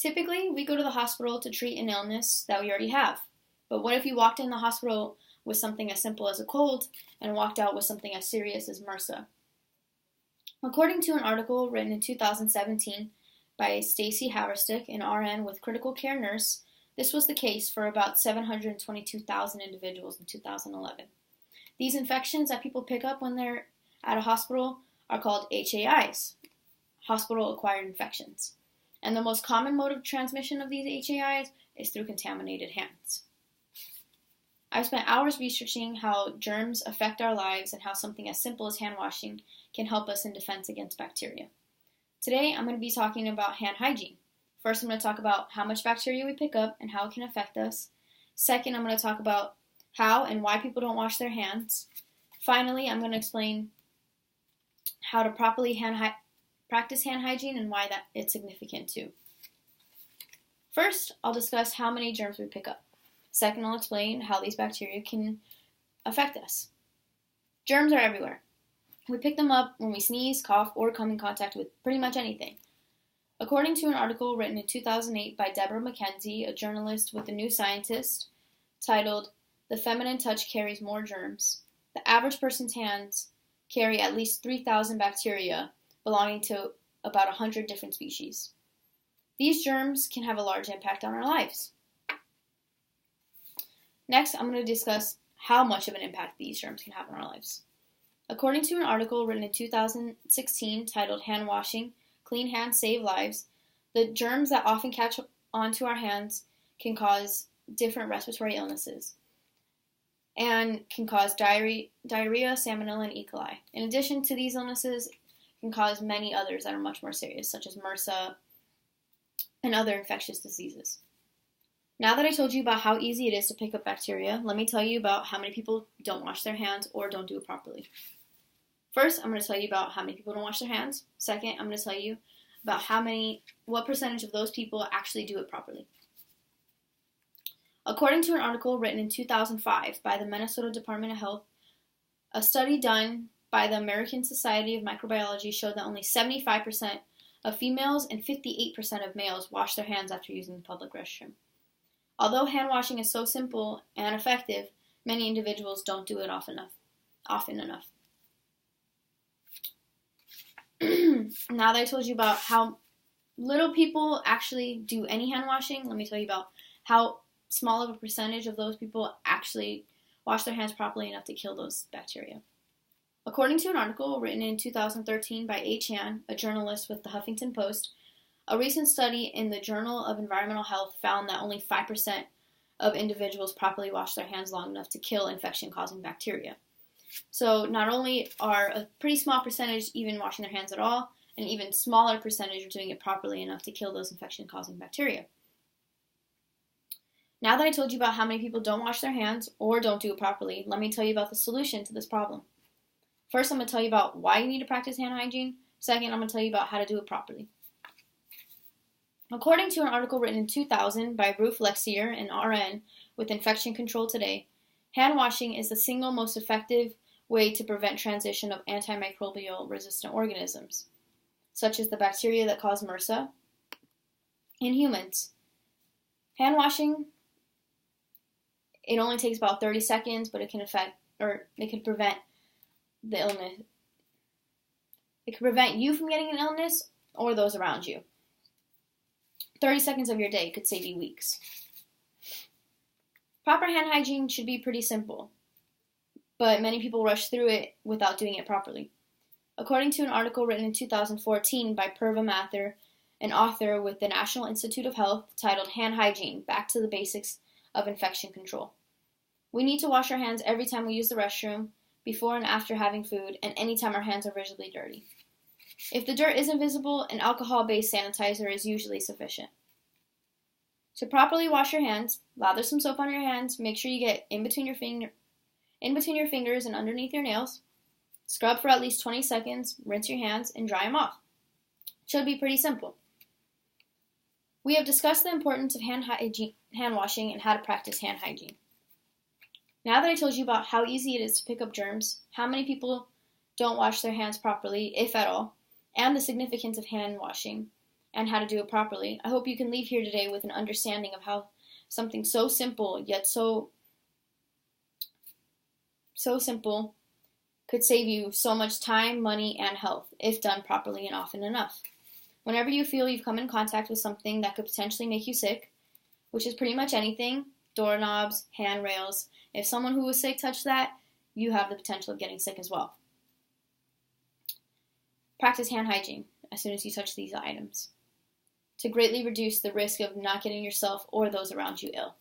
Typically, we go to the hospital to treat an illness that we already have. But what if you walked in the hospital with something as simple as a cold and walked out with something as serious as MRSA? According to an article written in 2017 by Stacy Haverstick, an RN with critical care nurse, this was the case for about 722,000 individuals in 2011. These infections that people pick up when they're at a hospital are called HAIs, hospital-acquired infections. And the most common mode of transmission of these HAIs is through contaminated hands. I've spent hours researching how germs affect our lives and how something as simple as hand washing can help us in defense against bacteria. Today, I'm going to be talking about hand hygiene. First, I'm going to talk about how much bacteria we pick up and how it can affect us. Second, I'm going to talk about how and why people don't wash their hands. Finally, I'm going to explain how to properly practice hand hygiene and why that it's significant too. First, I'll discuss how many germs we pick up. Second, I'll explain how these bacteria can affect us. Germs are everywhere. We pick them up when we sneeze, cough, or come in contact with pretty much anything. According to an article written in 2008 by Deborah McKenzie, a journalist with The New Scientist, titled, "The Feminine Touch Carries More Germs," the average person's hands carry at least 3,000 bacteria belonging to about 100 different species. These germs can have a large impact on our lives. Next, I'm going to discuss how much of an impact these germs can have on our lives. According to an article written in 2016 titled "Hand Washing, Clean Hands Save Lives," the germs that often catch onto our hands can cause different respiratory illnesses and can cause diarrhea, salmonella, and E. coli. In addition to these illnesses, it can cause many others that are much more serious, such as MRSA and other infectious diseases. Now that I told you about how easy it is to pick up bacteria, let me tell you about how many people don't wash their hands or don't do it properly. First, I'm going to tell you about how many people don't wash their hands. Second, I'm going to tell you about what percentage of those people actually do it properly. According to an article written in 2005 by the Minnesota Department of Health, a study done by the American Society of Microbiology showed that only 75% of females and 58% of males wash their hands after using the public restroom. Although hand washing is so simple and effective, many individuals don't do it often enough. Now that I told you about how little people actually do any hand washing, let me tell you about how small of a percentage of those people actually wash their hands properly enough to kill those bacteria. According to an article written in 2013 by H. Han, a journalist with the Huffington Post, a recent study in the Journal of Environmental Health found that only 5% of individuals properly wash their hands long enough to kill infection-causing bacteria. So not only are a pretty small percentage even washing their hands at all, an even smaller percentage are doing it properly enough to kill those infection-causing bacteria. Now that I told you about how many people don't wash their hands or don't do it properly, let me tell you about the solution to this problem. First, I'm going to tell you about why you need to practice hand hygiene. Second, I'm going to tell you about how to do it properly. According to an article written in 2000 by Ruth Lexier, an RN with Infection Control Today, hand washing is the single most effective way to prevent transition of antimicrobial resistant organisms, such as the bacteria that cause MRSA, in humans. Hand washing, it only takes about 30 seconds, but it can prevent the illness. It can prevent you from getting an illness or those around you. 30 seconds of your day could save you weeks. Proper hand hygiene should be pretty simple, but many people rush through it without doing it properly. According to an article written in 2014 by Purva Mathur, an author with the National Institute of Health, titled "Hand Hygiene, Back to the Basics of Infection Control." We need to wash our hands every time we use the restroom, before and after having food, and anytime our hands are visibly dirty. If the dirt isn't visible, an alcohol-based sanitizer is usually sufficient. To properly wash your hands, lather some soap on your hands, make sure you get in between your fingers and underneath your nails. Scrub for at least 20 seconds, rinse your hands, and dry them off. It should be pretty simple. We have discussed the importance of hand washing and how to practice hand hygiene. Now that I told you about how easy it is to pick up germs, how many people don't wash their hands properly, if at all, and the significance of hand washing, and how to do it properly. I hope you can leave here today with an understanding of how something so simple, yet so simple, could save you so much time, money, and health if done properly and often enough. Whenever you feel you've come in contact with something that could potentially make you sick, which is pretty much anything, doorknobs, handrails, if someone who was sick touched that, you have the potential of getting sick as well. Practice hand hygiene as soon as you touch these items to greatly reduce the risk of not getting yourself or those around you ill.